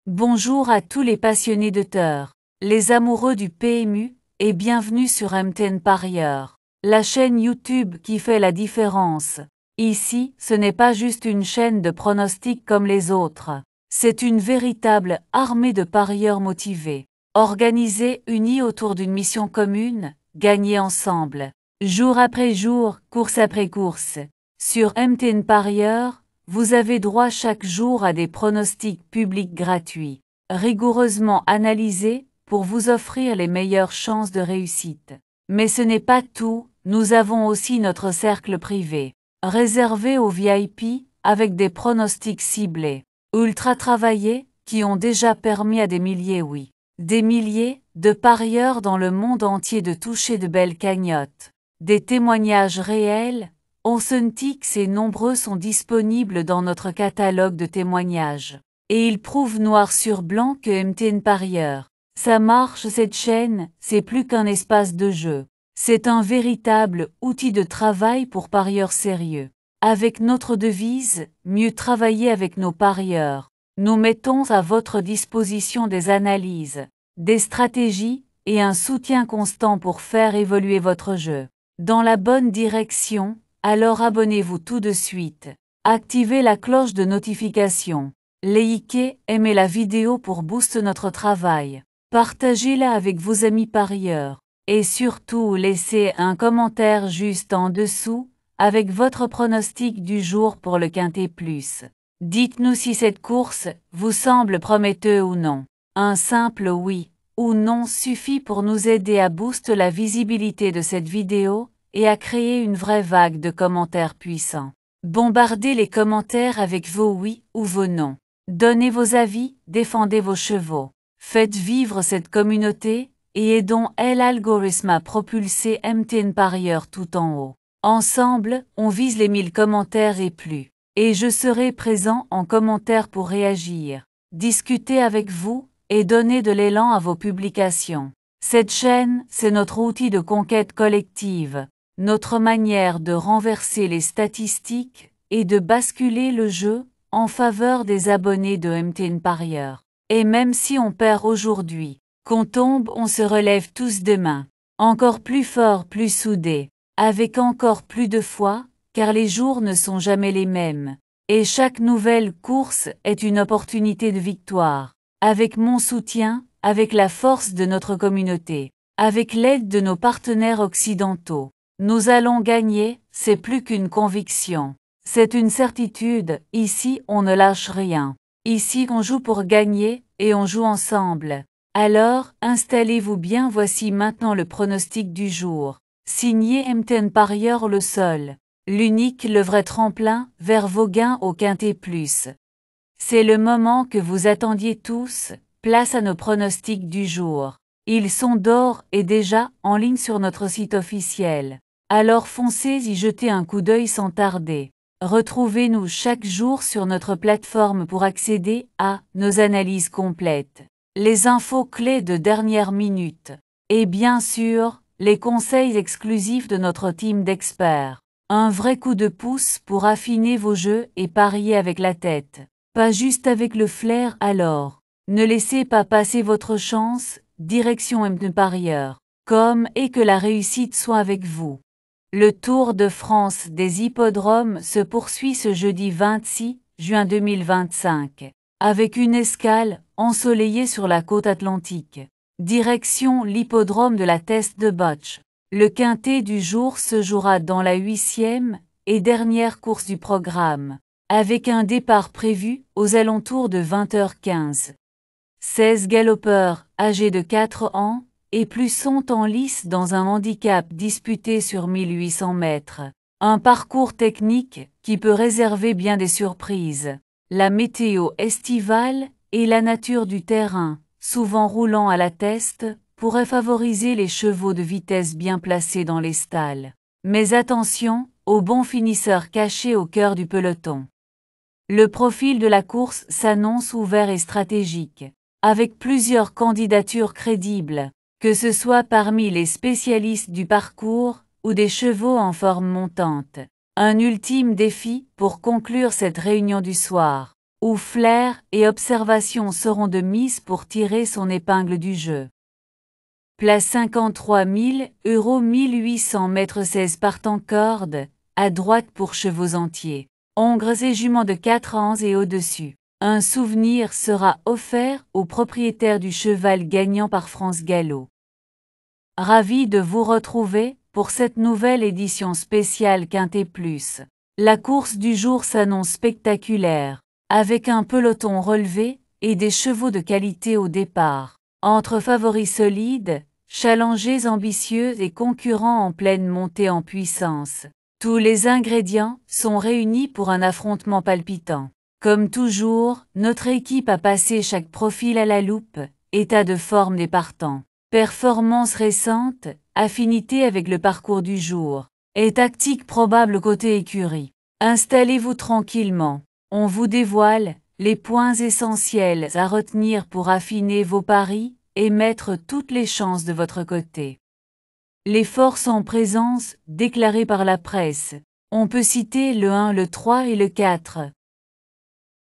Bonjour à tous les passionnés de terre, les amoureux du PMU, et bienvenue sur MTN Parieur, la chaîne YouTube qui fait la différence. Ici, ce n'est pas juste une chaîne de pronostics comme les autres, c'est une véritable armée de parieurs motivés, organisés, unis autour d'une mission commune, gagner ensemble, jour après jour, course après course. Sur MTN Parieur, vous avez droit chaque jour à des pronostics publics gratuits, rigoureusement analysés, pour vous offrir les meilleures chances de réussite. Mais ce n'est pas tout, nous avons aussi notre cercle privé, réservé aux VIP, avec des pronostics ciblés, ultra travaillés, qui ont déjà permis à des milliers, de parieurs dans le monde entier de toucher de belles cagnottes. Des témoignages réels, authentiques et nombreux sont disponibles dans notre catalogue de témoignages. Et ils prouvent noir sur blanc que MTN Parieur, ça marche. Cette chaîne, c'est plus qu'un espace de jeu. C'est un véritable outil de travail pour parieurs sérieux. Avec notre devise, mieux travailler avec nos parieurs, nous mettons à votre disposition des analyses, des stratégies, et un soutien constant pour faire évoluer votre jeu dans la bonne direction. Alors abonnez-vous tout de suite. Activez la cloche de notification. Likez, aimez la vidéo pour booster notre travail. Partagez-la avec vos amis parieurs. Et surtout laissez un commentaire juste en dessous, avec votre pronostic du jour pour le Quintet Plus. Dites-nous si cette course vous semble prometteuse ou non. Un simple oui ou non suffit pour nous aider à booster la visibilité de cette vidéo, et à créer une vraie vague de commentaires puissants. Bombardez les commentaires avec vos oui ou vos non. Donnez vos avis, défendez vos chevaux. Faites vivre cette communauté, et aidons l'algorithme à propulser MTN Parieur tout en haut. Ensemble, on vise les 1000 commentaires et plus. Et je serai présent en commentaire pour réagir, discuter avec vous, et donner de l'élan à vos publications. Cette chaîne, c'est notre outil de conquête collective, notre manière de renverser les statistiques, et de basculer le jeu, en faveur des abonnés de MTN Parieur. Et même si on perd aujourd'hui, qu'on tombe, on se relève tous demain. Encore plus fort, plus soudés, avec encore plus de foi, car les jours ne sont jamais les mêmes. Et chaque nouvelle course est une opportunité de victoire. Avec mon soutien, avec la force de notre communauté, avec l'aide de nos partenaires occidentaux, nous allons gagner, c'est plus qu'une conviction. C'est une certitude, ici on ne lâche rien. Ici on joue pour gagner, et on joue ensemble. Alors, installez-vous bien, voici maintenant le pronostic du jour. Signé MTN Parieur, le seul, l'unique, le vrai tremplin, vers vos gains au Quintet Plus. C'est le moment que vous attendiez tous, place à nos pronostics du jour. Ils sont d'or et déjà en ligne sur notre site officiel. Alors foncez y jeter un coup d'œil sans tarder. Retrouvez-nous chaque jour sur notre plateforme pour accéder à nos analyses complètes, les infos clés de dernière minute, et bien sûr, les conseils exclusifs de notre team d'experts. Un vrai coup de pouce pour affiner vos jeux et parier avec la tête, pas juste avec le flair. Alors, ne laissez pas passer votre chance, direction MTN Parieur, et que la réussite soit avec vous. Le Tour de France des hippodromes se poursuit ce jeudi 26 juin 2025, avec une escale ensoleillée sur la côte atlantique. Direction l'hippodrome de la Teste de Botch. Le quintet du jour se jouera dans la 8e et dernière course du programme, avec un départ prévu aux alentours de 20h15. 16 galopeurs âgés de 4 ans et plus sont en lice dans un handicap disputé sur 1800 mètres. Un parcours technique qui peut réserver bien des surprises. La météo estivale et la nature du terrain, souvent roulant à la teste, pourraient favoriser les chevaux de vitesse bien placés dans les stalles. Mais attention, aux bons finisseurs cachés au cœur du peloton. Le profil de la course s'annonce ouvert et stratégique, avec plusieurs candidatures crédibles, que ce soit parmi les spécialistes du parcours, ou des chevaux en forme montante. Un ultime défi pour conclure cette réunion du soir. où flair et observation seront de mise pour tirer son épingle du jeu. Place 53 000 € 1800 mètres 16 partant corde, à droite pour chevaux entiers, hongres et juments de 4 ans et au-dessus. Un souvenir sera offert au propriétaire du cheval gagnant par France Gallo. Ravi de vous retrouver pour cette nouvelle édition spéciale Quintet Plus. La course du jour s'annonce spectaculaire, avec un peloton relevé et des chevaux de qualité au départ. Entre favoris solides, challengers ambitieux et concurrents en pleine montée en puissance, tous les ingrédients sont réunis pour un affrontement palpitant. Comme toujours, notre équipe a passé chaque profil à la loupe, état de forme des partants, performance récente, affinité avec le parcours du jour, et tactique probable côté écurie. Installez-vous tranquillement, on vous dévoile les points essentiels à retenir pour affiner vos paris et mettre toutes les chances de votre côté. Les forces en présence, déclarées par la presse. On peut citer le 1, le 3 et le 4.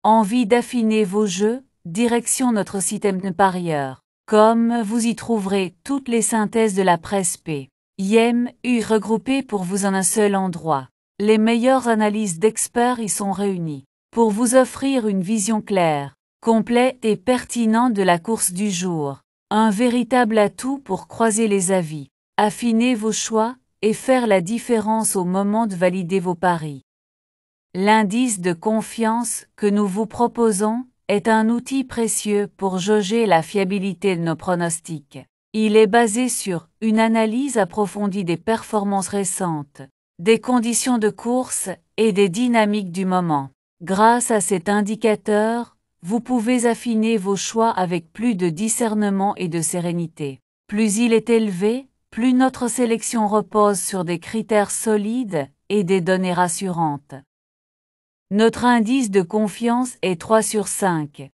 Envie d'affiner vos jeux? Direction notre site mtenparieur. Comme vous y trouverez toutes les synthèses de la presse P.I.M.U regroupées pour vous en un seul endroit. Les meilleures analyses d'experts y sont réunies, pour vous offrir une vision claire, complète et pertinente de la course du jour. Un véritable atout pour croiser les avis, affiner vos choix et faire la différence au moment de valider vos paris. L'indice de confiance que nous vous proposons est un outil précieux pour jauger la fiabilité de nos pronostics. Il est basé sur une analyse approfondie des performances récentes, des conditions de course et des dynamiques du moment. Grâce à cet indicateur, vous pouvez affiner vos choix avec plus de discernement et de sérénité. Plus il est élevé, plus notre sélection repose sur des critères solides et des données rassurantes. Notre indice de confiance est 3 sur 5.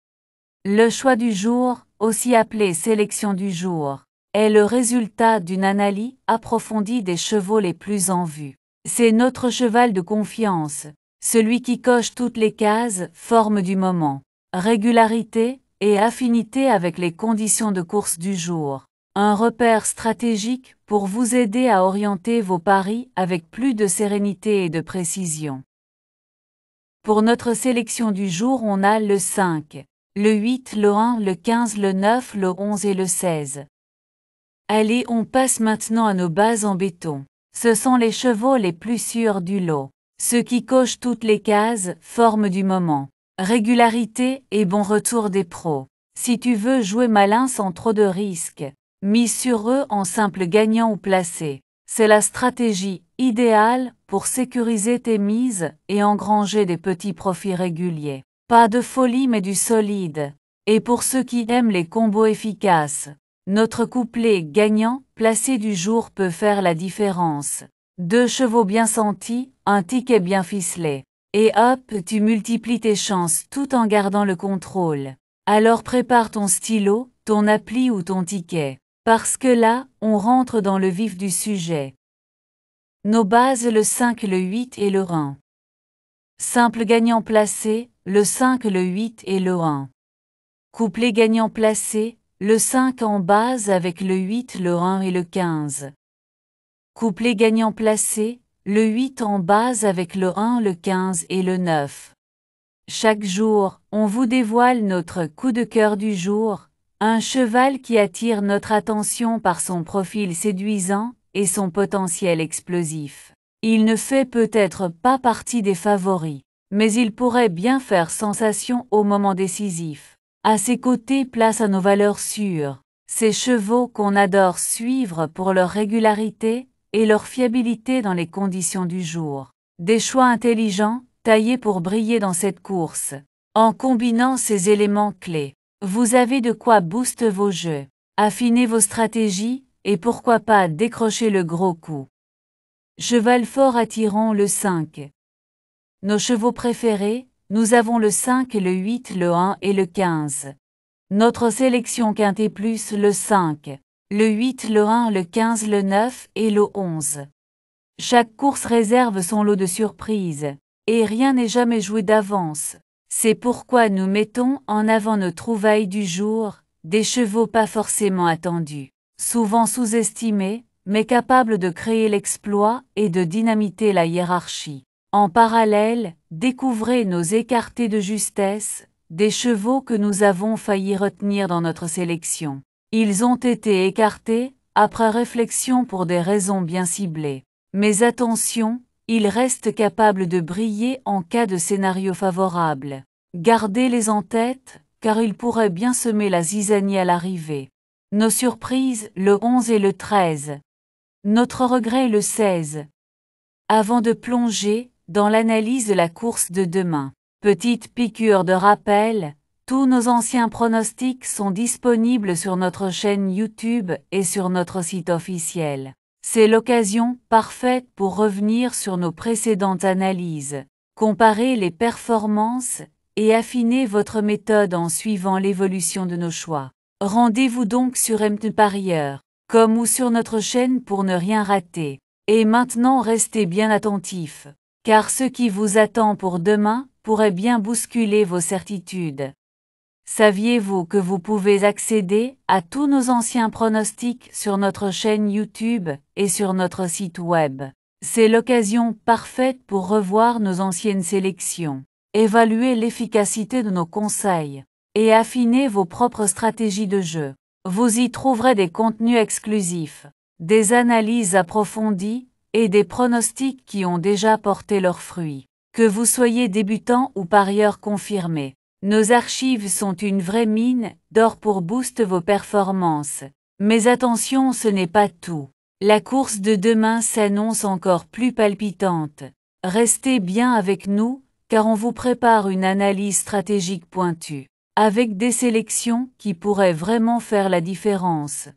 Le choix du jour, aussi appelé sélection du jour, est le résultat d'une analyse approfondie des chevaux les plus en vue. C'est notre cheval de confiance, celui qui coche toutes les cases, forme du moment, régularité et affinité avec les conditions de course du jour. Un repère stratégique pour vous aider à orienter vos paris avec plus de sérénité et de précision. Pour notre sélection du jour, on a le 5, le 8, le 1, le 15, le 9, le 11 et le 16. Allez, on passe maintenant à nos bases en béton. Ce sont les chevaux les plus sûrs du lot. Ceux qui cochent toutes les cases, forme du moment, régularité et bon retour des pros. Si tu veux jouer malin sans trop de risques, mise sur eux en simple gagnant ou placé. C'est la stratégie idéale pour sécuriser tes mises et engranger des petits profits réguliers. Pas de folie mais du solide. Et pour ceux qui aiment les combos efficaces, notre couplet gagnant placé du jour peut faire la différence. 2 chevaux bien sentis, un ticket bien ficelé. Et hop, tu multiplies tes chances tout en gardant le contrôle. Alors prépare ton stylo, ton appli ou ton ticket. Parce que là, on rentre dans le vif du sujet. Nos bases le 5, le 8 et le 1. Simple gagnant placé, le 5, le 8 et le 1. Couplet gagnant placé, le 5 en base avec le 8, le 1 et le 15. Couplet gagnant placé, le 8 en base avec le 1, le 15 et le 9. Chaque jour, on vous dévoile notre coup de cœur du jour. Un cheval qui attire notre attention par son profil séduisant et son potentiel explosif. Il ne fait peut-être pas partie des favoris, mais il pourrait bien faire sensation au moment décisif. À ses côtés, place à nos valeurs sûres, ces chevaux qu'on adore suivre pour leur régularité et leur fiabilité dans les conditions du jour. Des choix intelligents, taillés pour briller dans cette course. En combinant ces éléments clés, vous avez de quoi booster vos jeux, affiner vos stratégies, et pourquoi pas décrocher le gros coup. Cheval fort attirant le 5. Nos chevaux préférés, nous avons le 5, le 8, le 1 et le 15. Notre sélection Quintet Plus le 5, le 8, le 1, le 15, le 9 et le 11. Chaque course réserve son lot de surprises, et rien n'est jamais joué d'avance. C'est pourquoi nous mettons en avant nos trouvailles du jour, des chevaux pas forcément attendus, souvent sous-estimés, mais capables de créer l'exploit et de dynamiter la hiérarchie. En parallèle, découvrez nos écartés de justesse, des chevaux que nous avons failli retenir dans notre sélection. Ils ont été écartés, après réflexion pour des raisons bien ciblées. Mais attention, ils restent capables de briller en cas de scénario favorable. Gardez-les en tête, car ils pourraient bien semer la zizanie à l'arrivée. Nos surprises, le 11 et le 13. Notre regret le 16. Avant de plonger dans l'analyse de la course de demain, petite piqûre de rappel, tous nos anciens pronostics sont disponibles sur notre chaîne YouTube et sur notre site officiel. C'est l'occasion parfaite pour revenir sur nos précédentes analyses, comparer les performances et affiner votre méthode en suivant l'évolution de nos choix. Rendez-vous donc sur MT Parieur, comme ou sur notre chaîne pour ne rien rater. Et maintenant restez bien attentifs, car ce qui vous attend pour demain pourrait bien bousculer vos certitudes. Saviez-vous que vous pouvez accéder à tous nos anciens pronostics sur notre chaîne YouTube et sur notre site web? C'est l'occasion parfaite pour revoir nos anciennes sélections, évaluer l'efficacité de nos conseils et affiner vos propres stratégies de jeu. Vous y trouverez des contenus exclusifs, des analyses approfondies et des pronostics qui ont déjà porté leurs fruits. Que vous soyez débutant ou parieur confirmé, nos archives sont une vraie mine d'or pour booster vos performances. Mais attention, ce n'est pas tout. La course de demain s'annonce encore plus palpitante. Restez bien avec nous, car on vous prépare une analyse stratégique pointue, avec des sélections qui pourraient vraiment faire la différence.